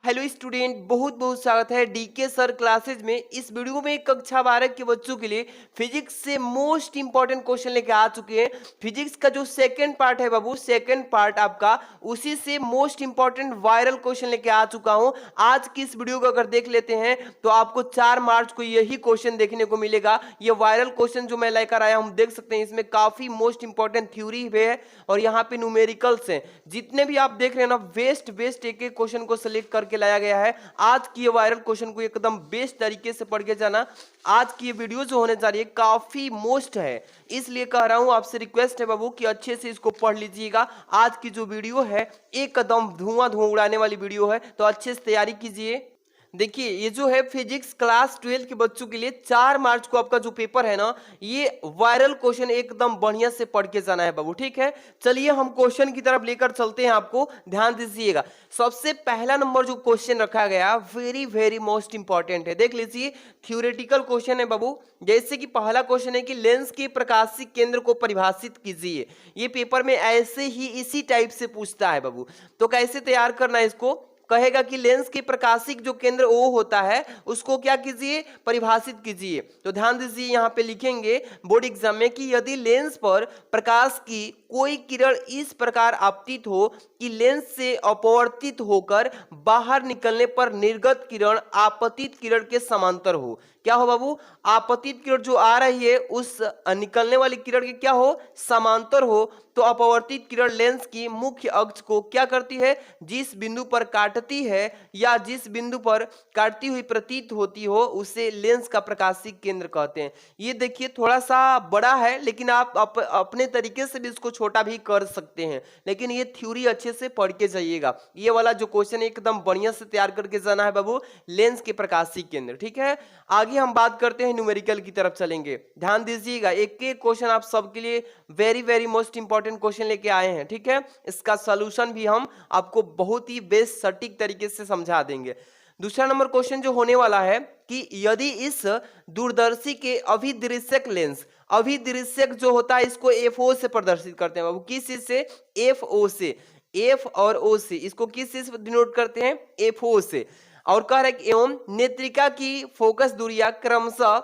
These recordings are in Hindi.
हेलो स्टूडेंट, बहुत बहुत स्वागत है डीके सर क्लासेज में। इस वीडियो में कक्षा 12 के बच्चों के लिए फिजिक्स से मोस्ट इंपॉर्टेंट क्वेश्चन लेके आ चुके हैं। फिजिक्स का जो सेकंड पार्ट है बाबू, सेकंड पार्ट आपका, उसी से मोस्ट इंपॉर्टेंट वायरल क्वेश्चन लेके आ चुका हूं। आज की इस वीडियो को अगर देख लेते हैं तो आपको 4 मार्च को यही क्वेश्चन देखने को मिलेगा। ये वायरल क्वेश्चन जो मैं लेकर आया हूं, देख सकते हैं इसमें काफी मोस्ट इंपॉर्टेंट थ्योरी है और यहाँ पे न्यूमेरिकल्स हैं। जितने भी आप देख रहे हैं ना, बेस्ट एक एक क्वेश्चन को सिलेक्ट करके लाया गया है। आज की ये वायरल क्वेश्चन को एकदम बेस्ट तरीके से पढ़ के जाना। आज की ये वीडियो जो होने जा रही है काफी मोस्ट है, इसलिए कह रहा हूं, आपसे रिक्वेस्ट है बाबू कि अच्छे से इसको पढ़ लीजिएगा। आज की जो वीडियो है एकदम धुआं उड़ाने वाली वीडियो है, तो अच्छे से तैयारी कीजिए। देखिए, ये जो है फिजिक्स क्लास 12 के बच्चों के लिए 4 मार्च को आपका जो पेपर है ना, ये वायरल क्वेश्चन एकदम बढ़िया से पढ़ के जाना है बाबू, ठीक है। चलिए हम क्वेश्चन की तरफ लेकर चलते हैं, आपको ध्यान दीजिएगा। सबसे पहला नंबर जो क्वेश्चन रखा गया वेरी वेरी मोस्ट इंपॉर्टेंट है, देख लीजिए। थ्योरेटिकल क्वेश्चन है बाबू। जैसे कि पहला क्वेश्चन है कि लेंस के प्रकाशीय केंद्र को परिभाषित कीजिए। ये पेपर में ऐसे ही इसी टाइप से पूछता है बाबू। तो कैसे तैयार करना है इसको, कहेगा कि लेंस के प्रकाशिक जो केंद्र O होता है उसको क्या कीजिए, परिभाषित कीजिए। तो ध्यान दीजिए, यहाँ पे लिखेंगे बोर्ड एग्जाम में कि यदि लेंस पर प्रकाश की कोई किरण इस प्रकार आपतित हो कि लेंस से अपवर्तित होकर बाहर निकलने पर निर्गत किरण आपतित किरण के समांतर हो। क्या हो बाबू, आपतित किरण जो आ रही है उस निकलने वाली किरण के क्या हो, समांतर हो। तो अपवर्तित किरण लेंस की मुख्य अक्ष को क्या करती है, जिस बिंदु पर काटती है या जिस बिंदु पर काटती हुई प्रतीत होती हो उसे लेंस का प्रकाशिक केंद्र कहते हैं। ये देखिए थोड़ा सा बड़ा है, लेकिन आप अपने तरीके से भी इसको छोटा भी कर सकते हैं, लेकिन ये थ्योरी अच्छे से पढ़ के जाइएगा। ये वाला जो क्वेश्चन एकदम बढ़िया से तैयार करके जाना है बाबू, लेंस के प्रकाशिक केंद्र, ठीक है। आगे हम बात करते हैं, न्यूमेरिकल की तरफ चलेंगे। ध्यान दीजिएगा, एक एक क्वेश्चन आप सबके लिए very very most important question लेके आए हैं, ठीक है। इसका सॉल्यूशन भी हम आपको बहुत ही बेस्ट सटीक तरीके से समझा देंगे। दूसरा नंबर क्वेश्चन जो होने वाला है कि यदि इस दूरदर्शी के अभिदृश्यक लेंस, अभिदृश्यक जो होता है इसको FO से प्रदर्शित करते हैं बाबू, किस चीज से, FO से। F और O से, इसको किस चीज से डिनोट करते हैं, FO से। और कह रहे हैं एवं नेत्रिका की फोकस दूरियां क्रमशः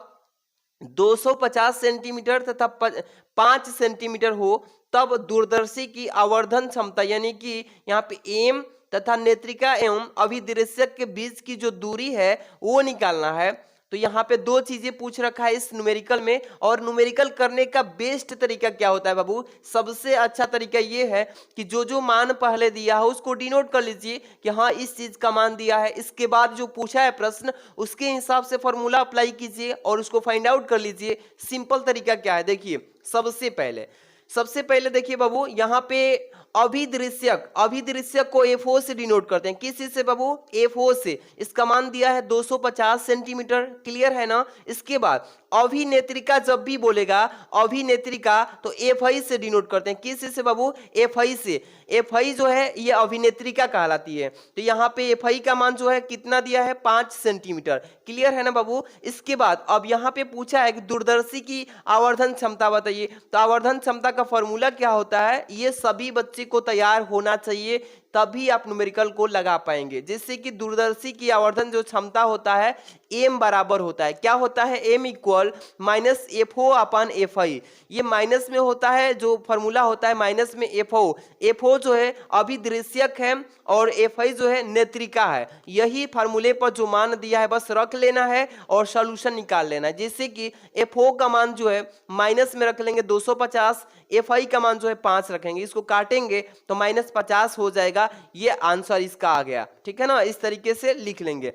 250 सेंटीमीटर तथा 5 सेंटीमीटर हो, तब दूरदर्शी की आवर्धन क्षमता, यानी कि यहाँ पे एम तथा नेत्रिका एवं अभिदृश्यक के बीच की जो दूरी है वो निकालना है। तो यहाँ पे दो चीजें पूछ रखा है इस न्यूमेरिकल में, और न्यूमेरिकल करने का बेस्ट तरीका क्या होता है बाबू, सबसे अच्छा तरीका ये है कि जो जो मान पहले दिया है उसको डिनोट कर लीजिए कि हाँ इस चीज का मान दिया है। इसके बाद जो पूछा है प्रश्न उसके हिसाब से फॉर्मूला अप्लाई कीजिए और उसको फाइंड आउट कर लीजिए। सिंपल तरीका क्या है, देखिए सबसे पहले देखिए बाबू, यहाँ पे अभिदृश्यक को FO से डिनोट करते हैं। किस चीज से बाबू, FO से। इसका मान दिया है 250 सेंटीमीटर, क्लियर है ना। इसके बाद अभिनेत्रिका, जब भी बोलेगा अभिनेत्रिका तो FI से डिनोट करते हैं। किस चीज से बाबू, FI से। FI जो है ये अभिनेत्रिका कहलाती है। तो यहाँ पे FI का मान जो है कितना दिया है, 5 सेंटीमीटर, क्लियर है ना बाबू। इसके बाद अब यहाँ पे पूछा है कि दूरदर्शी की आवर्धन क्षमता बताइए। तो आवर्धन क्षमता का फॉर्मूला क्या होता है, ये सभी बच्चे को तैयार होना चाहिए, तभी आप न्यूमेरिकल को लगा पाएंगे। जिससे कि दूरदर्शी की आवर्धन जो क्षमता होता है m बराबर होता है, क्या होता है, m इक्वल माइनस FO अपन FI। ये माइनस में होता है, जो फॉर्मूला होता है माइनस में FO जो है अभिदृश्यक है और FI जो है नेत्रिका है। यही फार्मूले पर जो मान दिया है बस रख लेना है और सॉल्यूशन निकाल लेना है। जैसे कि FO का मान जो है माइनस में रख लेंगे 250, FI का मान जो है 5 रखेंगे, इसको काटेंगे तो -50 हो जाएगा। ये आंसर इसका आ गया, ठीक है ना। इस तरीके से लिख लेंगे।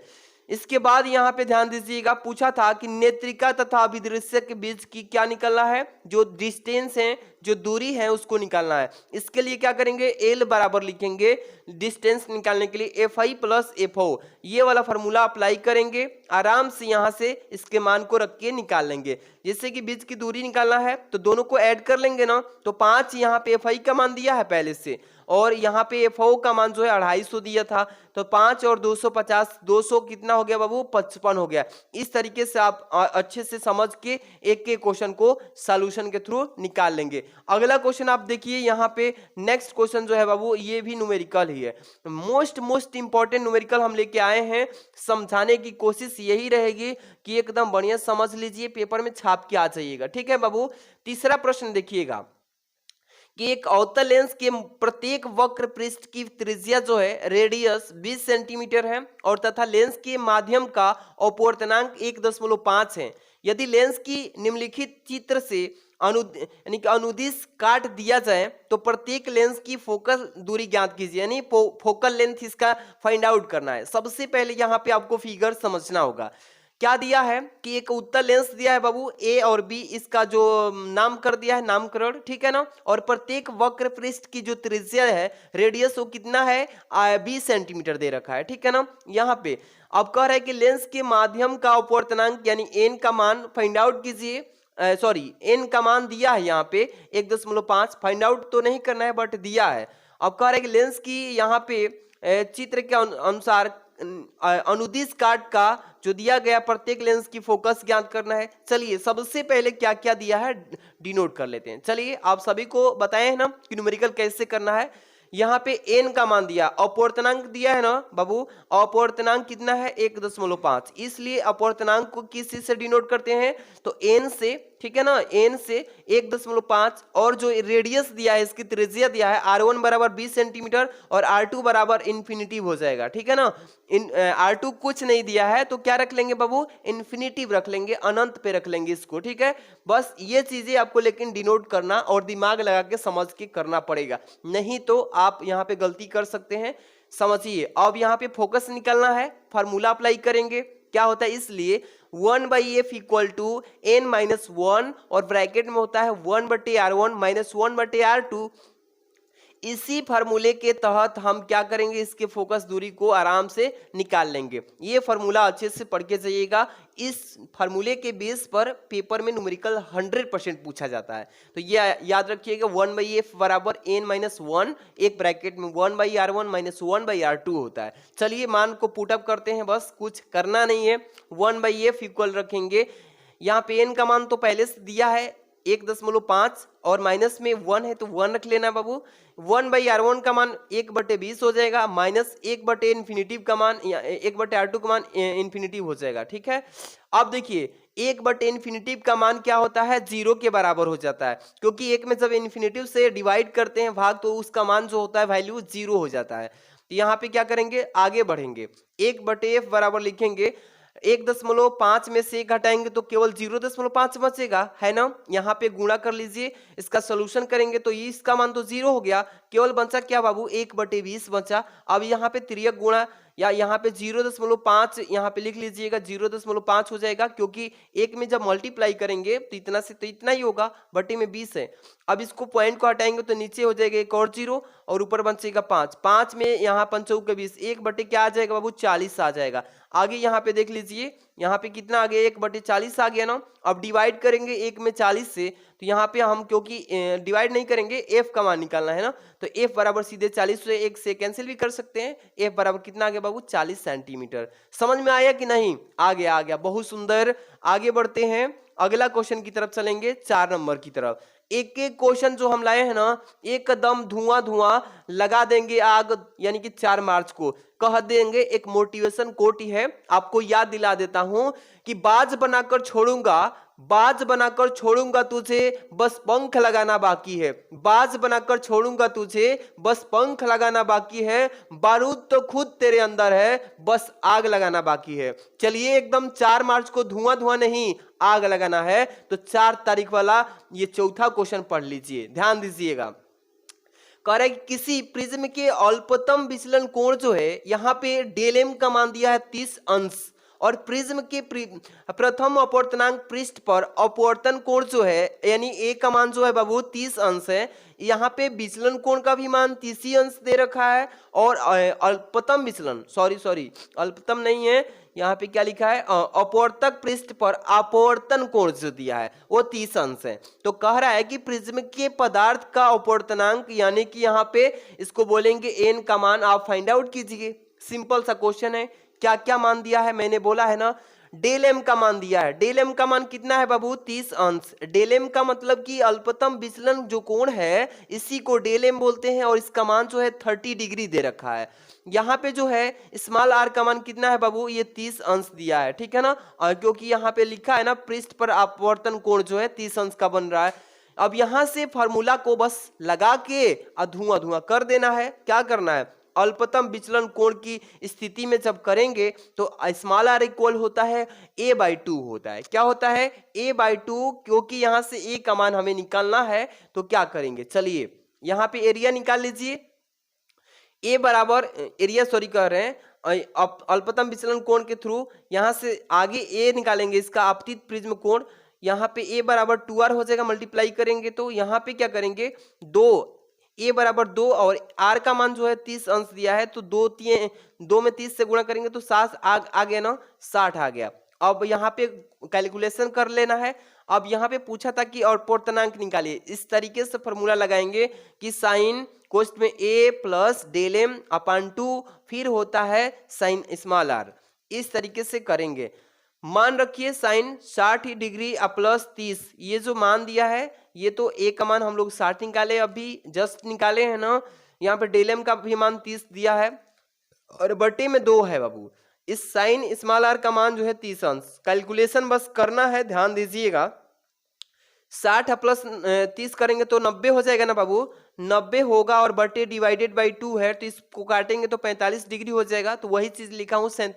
इसके बाद यहाँ पे ध्यान दीजिएगा, पूछा था कि नेत्रिका तथा अभिदृश्यक के बीच की क्या निकलना है, जो डिस्टेंस है, जो दूरी है उसको निकालना है। इसके लिए क्या करेंगे, L बराबर लिखेंगे डिस्टेंस निकालने के लिए FI प्लस FO, ये वाला फॉर्मूला अप्लाई करेंगे। आराम से यहाँ से इसके मान को रख के निकाल लेंगे। जैसे कि बीच की दूरी निकालना है तो दोनों को ऐड कर लेंगे ना, तो 5 यहाँ पे FI का मान दिया है पहले से, और यहाँ पे FO का मान जो है 250 दिया था। तो 5 और 250, 200 कितना हो गया बाबू, 55 हो गया। इस तरीके से आप अच्छे से समझ के एक एक क्वेश्चन को सॉल्यूशन के थ्रू निकाल लेंगे। अगला क्वेश्चन आप देखिए यहाँ पे, नेक्स्ट क्वेश्चन जो है बाबू ये भी न्यूमेरिकल ही है। मोस्ट इंपॉर्टेंट न्यूमेरिकल हम लेके आए हैं, समझाने की कोशिश यही रहेगी कि एकदम बढ़िया समझ लीजिए, पेपर में छाप के आ जाइएगा, ठीक है बाबू। तीसरा प्रश्न देखिएगा कि एक अवतल लेंस के प्रत्येक वक्र पृष्ठ की त्रिज्या जो है रेडियस 20 सेंटीमीटर है और तथा लेंस के माध्यम का अपवर्तनांक 1.5 है। यदि लेंस की निम्नलिखित चित्र से यानी कि अनुदिश काट दिया जाए तो प्रत्येक लेंस की फोकस दूरी ज्ञात कीजिए, यानी फोकल लेंथ इसका फाइंड आउट करना है। सबसे पहले यहाँ पे आपको फिगर समझना होगा। क्या दिया है कि एक उत्तल लेंस दिया है बाबू ए और बी, इसका जो नाम कर दिया है नामकरण, ठीक है ना। और प्रत्येक वक्र पृष्ठ की जो त्रिज्या है रेडियस वो कितना है 20 सेंटीमीटर दे रखा है, ठीक है ना। यहाँ पे अब कह रहा है कि लेंस के माध्यम का अपवर्तनांक यानी एन का मान फाइंड आउट कीजिए। सॉरी एन का मान दिया है यहाँ पे 1.5, फाइंड आउट तो नहीं करना है बट दिया है। अब कह रहा है कि लेंस की यहाँ पे चित्र के अनुसार अनुदिश काट का जो दिया गया प्रत्येक लेंस की फोकस ज्ञात करना है। चलिए सबसे पहले क्या क्या दिया है डिनोट कर लेते हैं। चलिए आप सभी को बताए हैं ना कि न्यूमेरिकल कैसे करना है। यहाँ पे n का मान दिया, अपवर्तनांक दिया है ना बाबू, अपवर्तनांक कितना है 1.5, इसलिए अपवर्तनांक को किस चीज से डिनोट करते हैं तो n से, ठीक है ना, n से 1.5 और जो रेडियस दिया है इसकी त्रिज्या दिया है r1 बराबर 20 सेंटीमीटर और r2 बराबर इन्फिनिटिव हो जाएगा, ठीक है ना। r2 कुछ नहीं दिया है तो क्या रख लेंगे बाबू, इन्फिनिटिव रख लेंगे, अनंत पे रख लेंगे इसको, ठीक है। बस ये चीजें आपको लेकिन डिनोट करना और दिमाग लगा के समझ के करना पड़ेगा, नहीं तो आप यहाँ पे गलती कर सकते हैं। समझिए अब यहाँ पे फोकस निकालना है, फार्मूला अप्लाई करेंगे, क्या होता है इसलिए 1/f इक्वल टू n-1 और ब्रैकेट में होता है 1/r1 माइनस 1/r2। इसी फार्मूले के तहत हम क्या करेंगे, इसके फोकस दूरी को आराम से निकाल लेंगे। ये फार्मूला अच्छे से पढ़ के जाइएगा, इस फार्मूले के बेस पर पेपर में न्यूमेरिकल 100% पूछा जाता है। तो ये याद रखिएगा 1/f बराबर n-1, एक ब्रैकेट में 1/r1 माइनस 1/r2 होता है। चलिए मान को पुटअप करते हैं, बस कुछ करना नहीं है। 1/f इक्वल रखेंगे, यहाँ पे n का मान तो पहले से दिया है 1.5 और माइनस में 1 है तो 1 रख लेना बाबू। 1/r1 का मान 1/20 हो जाएगा, माइनस 1/इन्फिनिटिव का मान 1/r2 का मान इन्फिनिटिव हो जाएगा, ठीक है। अब देखिए 1/इन्फिनिटिव का मान क्या होता है, 0 के बराबर हो जाता है, क्योंकि एक में जब इन्फिनिटिव से डिवाइड करते हैं भाग तो उसका मान जो होता है वैल्यू 0 हो जाता है। तो यहाँ पे क्या करेंगे, आगे बढ़ेंगे, 1/f बराबर लिखेंगे 1.5 में से 1 घटाएंगे तो केवल 0.5 बचेगा, है ना। यहाँ पे गुणा कर लीजिए, इसका सोल्यूशन करेंगे तो इसका मान तो 0 हो गया, केवल बचा क्या बाबू 1/20 बचा। अब यहाँ पे तिर्यक गुणा या यहाँ पे 0.5 यहाँ पे लिख लीजिएगा, 0.5 हो जाएगा, क्योंकि एक में जब मल्टीप्लाई करेंगे तो इतना से तो इतना ही होगा, बटे में 20 है। अब इसको पॉइंट को हटाएंगे तो नीचे हो जाएगा एक और 0 और ऊपर बचेगा 5, 5 में यहाँ 5 के 20, 1 बटे क्या आ जाएगा बाबू 40 आ जाएगा। आगे यहाँ पे देख लीजिए, यहाँ पे कितना आ गया 1/40 आ गया ना। अब डिवाइड करेंगे 1 में 40 से, तो यहाँ पे हम क्योंकि डिवाइड नहीं करेंगे f का मान निकालना है ना, तो f बराबर सीधे 40 से 1 से कैंसिल भी कर सकते हैं। f बराबर कितना आ गया बाबू 40 सेंटीमीटर। समझ में आया कि नहीं, आ गया, बहुत सुंदर। आगे बढ़ते हैं, अगला क्वेश्चन की तरफ चलेंगे, 4 नंबर की तरफ। एक एक क्वेश्चन जो हम लाए हैं ना एकदम धुआं लगा देंगे आग, यानी कि 4 मार्च को कह देंगे। एक मोटिवेशन कोट है, आपको याद दिला देता हूं कि बाज बनाकर छोड़ूंगा तुझे, बस पंख लगाना बाकी है। बाज बनाकर छोड़ूंगा तुझे, बस पंख लगाना बाकी है। बारूद तो खुद तेरे अंदर है, बस आग लगाना बाकी है। चलिए एकदम 4 मार्च को धुआं नहीं आग लगाना है, तो 4 तारीख वाला ये चौथा क्वेश्चन पढ़ लीजिए, ध्यान दीजिएगा। कह रहा है कि किसी प्रिज्म के अल्पतम विचलन कोण जो है, यहाँ पे डेल एम का मान दिया है 30 अंश और प्रिज्म के प्रथम अपवर्तनांक पृष्ठ पर अपवर्तन कोण जो है यानी ए का मान जो है बाबू 30 अंश है। यहाँ पे विचलन कोण का भी मान 30 अंश दे रखा है और अल्पतम विचलन सॉरी अल्पतम नहीं है, यहाँ पे क्या लिखा है अपवर्तक पृष्ठ पर अपवर्तन कोण जो दिया है वो 30 अंश है। तो कह रहा है कि प्रिज्म के पदार्थ का अपवर्तनांक यानी कि यहाँ पे इसको बोलेंगे एन का मान आप फाइंड आउट कीजिए। सिंपल सा क्वेश्चन है, क्या क्या मान दिया है मैंने बोला है ना, डेल एम का मान दिया है। डेल एम का मान कितना है बाबू? 30 अंश। डेल एम का मतलब कि अल्पतम विचलन जो कोण है इसी को डेल एम बोलते हैं और इसका मान जो है 30 डिग्री दे रखा है। यहाँ पे जो है स्मॉल आर का मान कितना है बाबू? ये 30 अंश दिया है, ठीक है ना। और क्योंकि यहाँ पे लिखा है ना पृष्ठ पर अपवर्तन कोण जो है 30 अंश का बन रहा है। अब यहां से फार्मूला को बस लगा के धुआं धुआं कर देना है। क्या करना है? अल्पतम विचलन कोण की स्थिति में जब करेंगे तो स्मॉल आर इक्वल होता है a/2 होता है। क्या होता है? a/2। क्योंकि यहां से a का मान हमें निकालना है तो क्या करेंगे? चलिए यहां पे एरिया निकाल लीजिए। ए बराबर एरिया सॉरी कर रहे हैं अल्पतम विचलन कोण के थ्रू यहां से आगे ए निकालेंगे, इसका आपतित प्रिज्म कोण। यहाँ पे ए बराबर 2r हो जाएगा, मल्टीप्लाई करेंगे तो यहाँ पे क्या करेंगे? 2 ए बराबर 2 और आर का मान जो है 30 अंश दिया है तो 2 में 30 से गुणा करेंगे तो 7 आ गया ना, 60 आ गया। अब यहाँ पे कैलकुलेशन कर लेना है। अब यहाँ पे पूछा था कि अपवर्तनांक निकालिए। इस तरीके से फॉर्मूला लगाएंगे कि साइन कोष्ठ में a प्लस डेल एम अपान 2 फिर होता है साइन स्मॉल आर। इस तरीके से करेंगे। मान रखिए साइन 60 डिग्री प्लस 30, ये जो मान दिया है ये तो a का मान हम लोग 60 निकाले, अभी जस्ट निकाले हैं ना। यहाँ पे डेल एम का भी मान 30 दिया है और बटे में 2 है बाबू। इस साइन स्मॉल आर का मान जो है 30 अंश। कैलकुलेशन बस करना है, ध्यान दीजिएगा। 60 प्लस 30 करेंगे तो 90 हो जाएगा ना बाबू। 90 होगा और बटे डिवाइडेड बाई 2 है तो इसको काटेंगे तो 45 डिग्री हो जाएगा। तो वही चीज लिखा हूँ साइन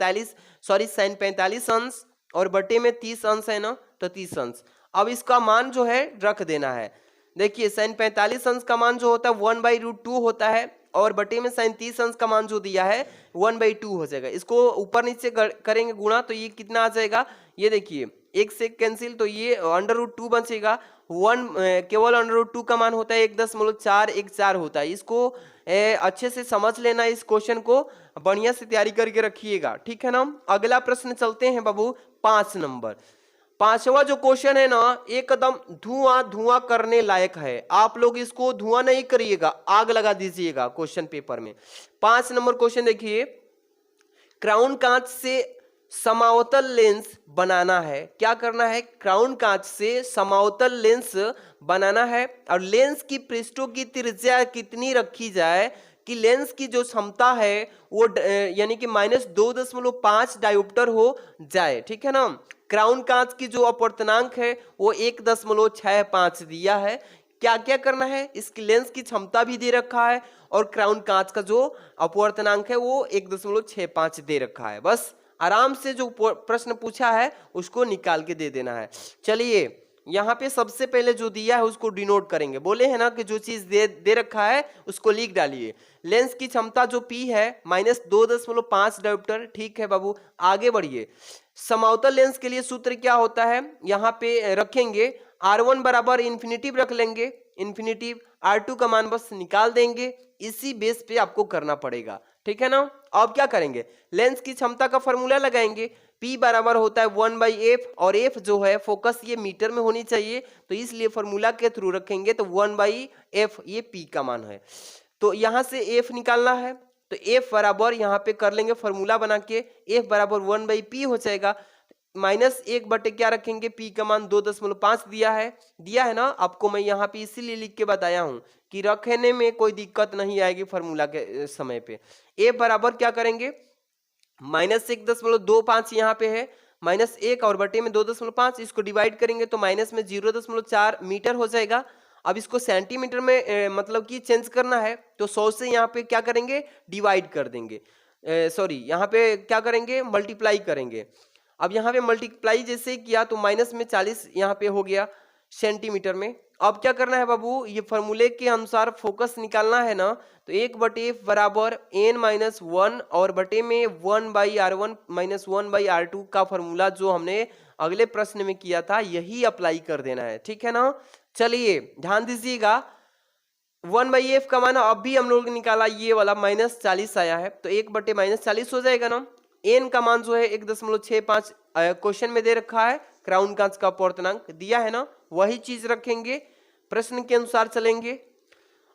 45 अंश और बटे में 30 अंश है ना, तो 30 अंश। अब इसका मान जो है रख देना है। देखिए साइन 45 अंश का मान जो होता है 1/√2 होता है और बटे में साइन 30 अंश का मान जो दिया है 1/2 हो जाएगा। इसको ऊपर नीचे करेंगे गुणा तो ये कितना आ जाएगा? ये देखिए एक से कैंसिल तो ये √2 बचेगा। केवल √2 का मान होता है 1.414 होता है। इसको अच्छे से समझ लेना, इस क्वेश्चन को बढ़िया से तैयारी करके रखिएगा, ठीक है ना। अगला प्रश्न चलते हैं बाबू 5 नंबर। पांचवा जो क्वेश्चन है ना एकदम धुआं धुआं करने लायक है। आप लोग इसको धुआं नहीं करिएगा, आग लगा दीजिएगा क्वेश्चन पेपर में। 5 नंबर क्वेश्चन देखिए, क्राउन कांच से समावतल लेंस बनाना है। क्या करना है? क्राउन कांच से समावतल लेंस बनाना है और लेंस की पृष्ठों की त्रिज्या कितनी रखी जाए कि लेंस की जो क्षमता है वो यानी कि -2.5 डायोप्टर हो जाए, ठीक है ना। क्राउन कांच की जो अपवर्तनांक है वो 1.65 दिया है। क्या क्या करना है? इसकी लेंस की क्षमता भी दे रखा है और क्राउन कांच का जो अपवर्तनांक है वो 1.65 दे रखा है। बस आराम से जो प्रश्न पूछा है उसको निकाल के दे देना है। चलिए यहाँ पे सबसे पहले जो दिया है उसको डिनोट करेंगे। बोले हैं ना कि जो चीज दे रखा है उसको लिख डालिए। लेंस की क्षमता जो P है -2.5 डायोप्टर, ठीक है बाबू। आगे बढ़िए। समावतल लेंस के लिए सूत्र क्या होता है? यहाँ पे रखेंगे R1 बराबर इन्फिनिटिव रख लेंगे, इन्फिनिटिव। R2 का मान बस निकाल देंगे। इसी बेस पे आपको करना पड़ेगा, ठीक है ना। अब क्या करेंगे? लेंस की क्षमता का फॉर्मूला लगाएंगे। P बराबर होता है 1/f और f जो है फोकस ये मीटर में होनी चाहिए तो इसलिए फॉर्मूला के थ्रू रखेंगे तो 1/f ये P का मान है। तो यहाँ से f निकालना है तो f बराबर यहाँ पे कर लेंगे फॉर्मूला बना के, f बराबर 1/p हो जाएगा। -1 बटे क्या रखेंगे? P का मान 2.5 दिया है ना आपको। मैं यहाँ पे इसीलिए लिख के बताया हूँ कि रखने में कोई दिक्कत नहीं आएगी फॉर्मूला के समय पे। f बराबर क्या करेंगे? -1.25 यहाँ पे है, -1 और बटे में 2.5, इसको डिवाइड करेंगे तो माइनस में 0.4 मीटर हो जाएगा। अब इसको सेंटीमीटर में मतलब कि चेंज करना है तो 100 से यहाँ पे क्या करेंगे? डिवाइड कर देंगे, सॉरी यहाँ पे क्या करेंगे? मल्टीप्लाई करेंगे। अब यहाँ पे मल्टीप्लाई जैसे किया तो माइनस में 40 यहाँ पे हो गया सेंटीमीटर में। अब क्या करना है बाबू? ये फॉर्मूले के अनुसार फोकस निकालना है ना तो 1/f बराबर n-1 और बटे में 1/r1 -1/r2 का फॉर्मूला जो हमने अगले प्रश्न में किया था यही अप्लाई कर देना है, ठीक है ना। चलिए ध्यान दीजिएगा। 1/f का मान अब भी हम लोग निकाला, ये वाला -40 आया है तो 1/-40 हो जाएगा ना। n का मान जो है 1.65 क्वेश्चन में दे रखा है। क्राउन कांच का अपवर्तनांक दिया है ना, वही चीज रखेंगे, प्रश्न के अनुसार चलेंगे।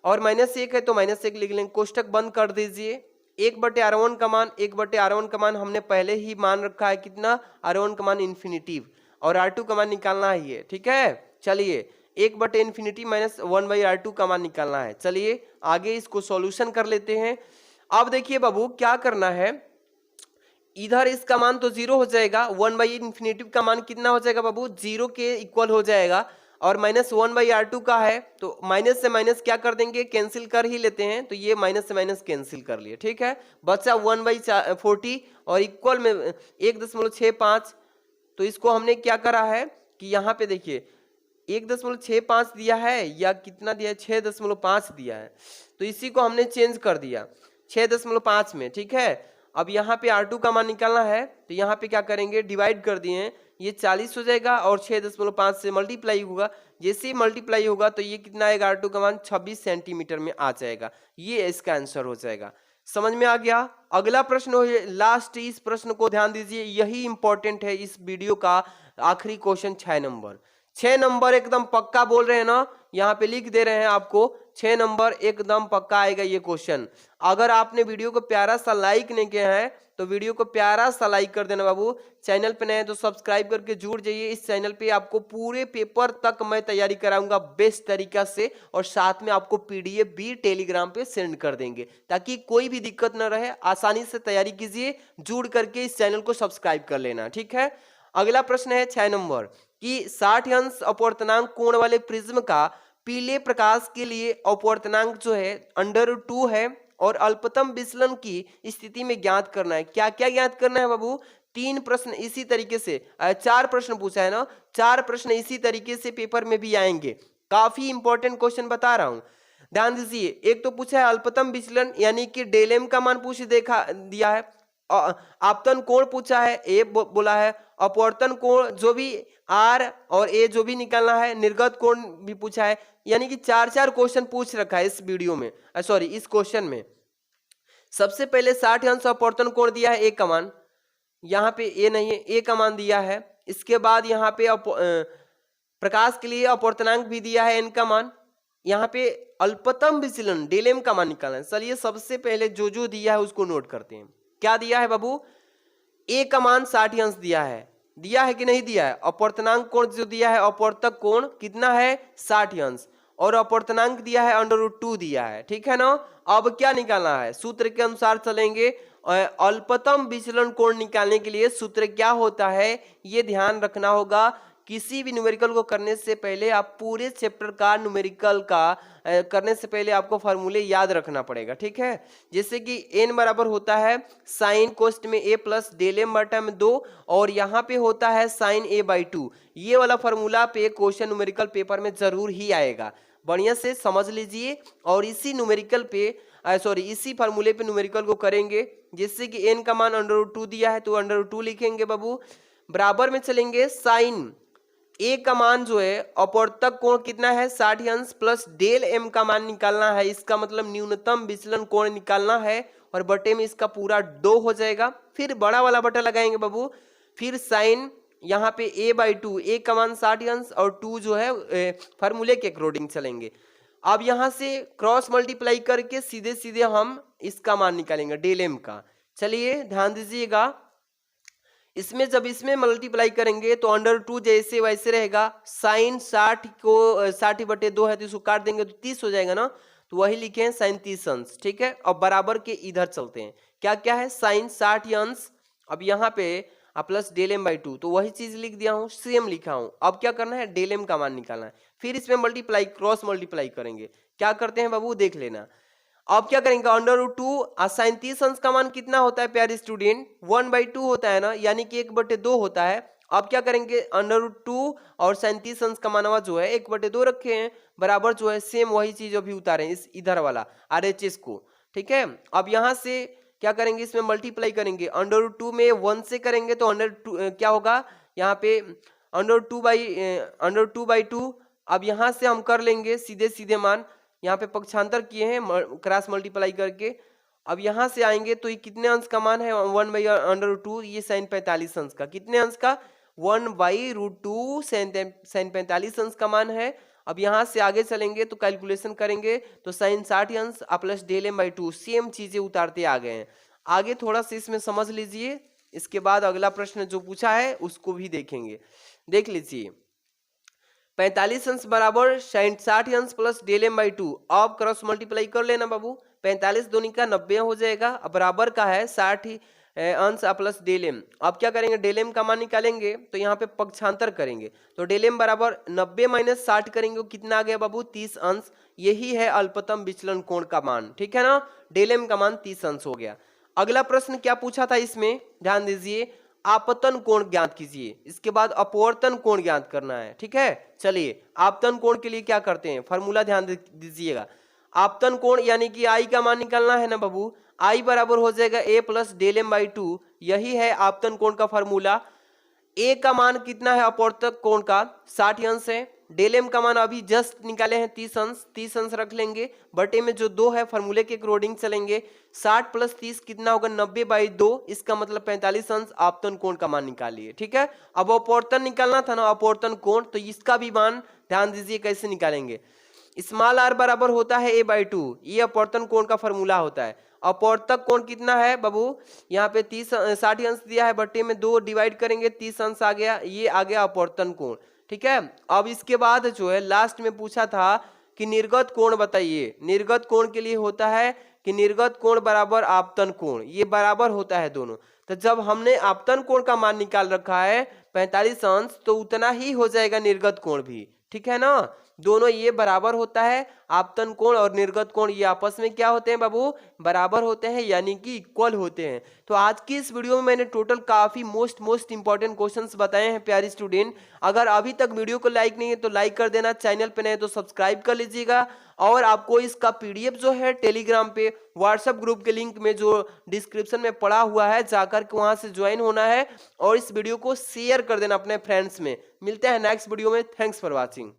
और -1 है तो -1 लिख लेंगे, कोष्टक बंद कर दीजिए। 1/R1 का मान, 1/R1 का मान हमने पहले ही मान रखा है कितना, R1 का मान इन्फिनिटिव, और R2 का मान निकालना ही है। ठीक है, चलिए 1/∞ माइनस 1/R2 का मान निकालना है। चलिए आगे इसको सॉल्यूशन कर लेते हैं। अब देखिए बाबू क्या करना है, इधर इसका मान तो 0 हो जाएगा, 1/∞ का मान कितना हो जाएगा बाबू, 0 के इक्वल हो जाएगा, और माइनस 1/R2 का है तो माइनस से माइनस क्या कर देंगे, कैंसिल कर ही लेते हैं, तो ये माइनस से माइनस कैंसिल कर लिए। ठीक है, बचा 1/40 और इक्वल में 1.65। तो इसको हमने क्या करा है कि यहाँ पे देखिए 1.65 दिया है या कितना दिया है, 6.5 दिया है, तो इसी को हमने चेंज कर दिया 6.5 में। ठीक है, अब यहाँ पे R2 का मान निकालना है, तो यहाँ पे क्या करेंगे, डिवाइड कर दिए हैं, ये 40 हो जाएगा और 6.5 से मल्टीप्लाई होगा, जैसे ही मल्टीप्लाई होगा तो ये कितना आएगा, R2 का मान 26 सेंटीमीटर में आ जाएगा। ये इसका आंसर हो जाएगा। समझ में आ गया। अगला प्रश्न हो लास्ट, इस प्रश्न को ध्यान दीजिए, यही इंपॉर्टेंट है इस वीडियो का आखिरी क्वेश्चन 6 नंबर। 6 नंबर एकदम पक्का बोल रहे हैं ना, यहाँ पे लिख दे रहे हैं आपको, 6 नंबर एकदम पक्का आएगा ये क्वेश्चन। अगर आपने वीडियो को प्यारा सा लाइक नहीं किया है तो वीडियो को प्यारा सा लाइक कर देना बाबू। चैनल पे नए हैं तो सब्सक्राइब करके जुड़ जाइए। इस चैनल पे आपको पूरे पेपर तक मैं तैयारी कराऊंगा बेस्ट तरीका से, और साथ में आपको पीडीएफ भी टेलीग्राम पे सेंड कर देंगे, ताकि कोई भी दिक्कत न रहे, आसानी से तैयारी कीजिए। जुड़ करके इस चैनल को सब्सक्राइब कर लेना। ठीक है, अगला प्रश्न है 6 नंबर कि 60 अंश अपवर्तनांक कोण वाले प्रिज्म का पीले प्रकाश के लिए अपवर्तनांक जो है √2 है, और अल्पतम विचलन की स्थिति में ज्ञात करना है। क्या क्या ज्ञात करना है बाबू, 3 प्रश्न इसी तरीके से, 4 प्रश्न पूछा है ना, 4 प्रश्न इसी तरीके से पेपर में भी आएंगे। काफी इंपॉर्टेंट क्वेश्चन बता रहा हूं, ध्यान दीजिए। एक तो पूछा है अल्पतम विचलन यानी कि डेल एम का मान पूछ देखा दिया है, आपतन कोण पूछा है, ए बोला है, अपवर्तन कोण जो भी आर और ए जो भी निकालना है, निर्गत कोण भी पूछा है, यानी कि 4 क्वेश्चन पूछ रखा है इस वीडियो में, सॉरी इस क्वेश्चन में। सबसे पहले 60 अंश अपवर्तन कोण दिया है ए का मान, यहाँ पे ए नहीं है, ए का मान दिया है। इसके बाद यहाँ पे प्रकाश के लिए अपवर्तनांक भी दिया है एन का मान। यहाँ पे अल्पतम विचलन डेल एम का मान निकालना है। चलिए सबसे पहले जो दिया है उसको नोट करते हैं। क्या दिया है बाबू, ए का मान 60 अंश दिया है कि नहीं दिया है। अपवर्तनांक कोण जो दिया है, अपवर्तक कोण कितना है 60 अंश, और अपवर्तनांक दिया है √2 दिया है। ठीक है ना, अब क्या निकालना है, सूत्र के अनुसार चलेंगे। अल्पतम विचलन कोण निकालने के लिए सूत्र क्या होता है ये ध्यान रखना होगा। किसी भी न्यूमेरिकल को करने से पहले आप पूरे चैप्टर का न्यूमेरिकल का करने से पहले आपको फार्मूले याद रखना पड़ेगा। ठीक है, जैसे कि n बराबर होता है साइन कोस्ट में a प्लस डेल एम बटा में 2, और यहाँ पे होता है साइन a/2। ये वाला फार्मूला पे क्वेश्चन न्यूमेरिकल पेपर में जरूर ही आएगा, बढ़िया से समझ लीजिए। और इसी न्यूमेरिकल पे इसी फार्मूले पे न्यूमेरिकल को करेंगे। जैसे कि n का मान √2 दिया है तो √2 लिखेंगे बाबू, बराबर में चलेंगे साइन ए का मान जो है अपवर्तक कोण कितना है 60 अंश, प्लस डेल एम का मान निकालना है, इसका मतलब न्यूनतम विचलन कोण निकालना है, और बटे में इसका पूरा 2 हो जाएगा। फिर बड़ा वाला बटा लगाएंगे बाबू, फिर साइन यहाँ पे a/2, ए का मान 60 अंश और 2 जो है फार्मूले के अकॉर्डिंग चलेंगे। अब यहाँ से क्रॉस मल्टीप्लाई करके सीधे सीधे हम इसका मान निकालेंगे डेल एम का। चलिए ध्यान दीजिएगा, इसमें जब इसमें मल्टीप्लाई करेंगे तो √2 जैसे वैसे रहेगा। साइन 60 को 60/2 है तो इसको काट देंगे तो 30 हो जाएगा ना, तो वही लिखे हैं साइन 30 अंश। ठीक है, अब बराबर के इधर चलते हैं, क्या क्या है साइन 60 अंश, अब यहाँ पे प्लस डेल एम/2, तो वही चीज लिख दिया हूँ, सेम लिखा हूँ। अब क्या करना है, डेल एम का मान निकालना है, फिर इसमें मल्टीप्लाई क्रॉस मल्टीप्लाई करेंगे। क्या करते हैं बाबू देख लेना। अब क्या करेंगे, √2 साइन 30 अंश का मान कितना होता है प्यारे स्टूडेंट, 1/2 होता है ना, यानी कि 1/2 होता है। अब क्या करेंगे, √2 और साइन 30 अंश का मानवा जो है 1/2 रखे हैं, बराबर जो है सेम वही चीज अभी उतारे इस इधर वाला RHS को। ठीक है, अब यहाँ से क्या करेंगे, इसमें मल्टीप्लाई करेंगे, √2 में 1 से करेंगे तो क्या होगा, यहाँ पे √2/2। अब यहाँ से हम कर लेंगे सीधे सीधे मान, यहाँ पे पक्षांतर किए हैं क्रॉस मल्टीप्लाई करके। अब यहाँ से आएंगे तो ये कितने अंश का मान है 1/√2, ये साइन 45 अंश का, कितने अंश का 1/√2 साइन 45 अंश का मान है। अब यहाँ से आगे चलेंगे तो कैलकुलेशन करेंगे तो साइन 60 अंश plus del M by 2 same चीजें उतारते आ गए हैं। आगे थोड़ा सा इसमें समझ लीजिए, इसके बाद अगला प्रश्न जो पूछा है उसको भी देखेंगे। देख लीजिए 45 अंश बराबर साइन 60 अंश प्लस डेल एम बाई 2। अब क्रॉस मल्टीप्लाई कर लेना बाबू, 45 दूनी का 90 हो जाएगा, अब बराबर का है 60 अंश प्लस डेल एम। अब क्या करेंगे, डेल एम का मान निकालेंगे तो यहाँ पे पक्षांतर करेंगे तो डेल एम बराबर 90 माइनस 60 करेंगे, कितना आ गया बाबू 30 अंश। यही है अल्पतम विचलन कोण का मान, ठीक है ना, डेल एम का मान 30 अंश हो गया। अगला प्रश्न क्या पूछा था इसमें, ध्यान दीजिए, आपतन कोण ज्ञात कीजिए, इसके बाद अपवर्तन कोण ज्ञात करना है, ठीक है। चलिए आपतन कोण के लिए क्या करते हैं, फार्मूला ध्यान दीजिएगा। आपतन कोण यानी कि आई का मान निकालना है ना बाबू, आई बराबर हो जाएगा ए प्लस डेल एम बाई 2, यही है आपतन कोण का फार्मूला। ए का मान कितना है अपवर्तक कोण का, 60 अंश है। डेल एम का मान अभी जस्ट निकाले हैं 30 अंश, 30 अंश रख लेंगे, बटे में जो 2 है फार्मूले के अकॉर्डिंग चलेंगे। 60 प्लस 30 कितना होगा 90 बाई 2, इसका मतलब 45 अंश आपतन कोण का मान निकालिए, ठीक है। अब अपवर्तन निकालना था ना, अपवर्तन कोण, तो इसका भी मान ध्यान दीजिए कैसे निकालेंगे। स्मॉल आर बराबर होता है ए बाई 2, ये अपवर्तन कोण का फॉर्मूला होता है। अपवर्तक कोण कितना है बाबू, यहाँ पे 60 अंश दिया है, बट्टे में 2 डिवाइड करेंगे 30 अंश आ गया, ये आ गया अपवर्तन कोण, ठीक है। अब इसके बाद जो है लास्ट में पूछा था कि निर्गत कोण बताइए। निर्गत कोण के लिए होता है कि निर्गत कोण बराबर आपतन कोण, ये बराबर होता है दोनों। तो जब हमने आपतन कोण का मान निकाल रखा है 45 अंश, तो उतना ही हो जाएगा निर्गत कोण भी, ठीक है ना। दोनों ये बराबर होता है, आपतन कोण और निर्गत कोण ये आपस में क्या होते हैं बाबू, बराबर होते हैं, यानी कि इक्वल होते हैं। तो आज की इस वीडियो में मैंने टोटल काफी मोस्ट इंपॉर्टेंट क्वेश्चंस बताए हैं प्यारे स्टूडेंट। अगर अभी तक वीडियो को लाइक नहीं है तो लाइक कर देना, चैनल पे नए तो सब्सक्राइब कर लीजिएगा। और आपको इसका पीडीएफ जो है टेलीग्राम पे व्हाट्सएप ग्रुप के लिंक में जो डिस्क्रिप्शन में पड़ा हुआ है, जाकर के वहां से ज्वाइन होना है और इस वीडियो को शेयर कर देना अपने फ्रेंड्स में। मिलते हैं नेक्स्ट वीडियो में, थैंक्स फॉर वॉचिंग।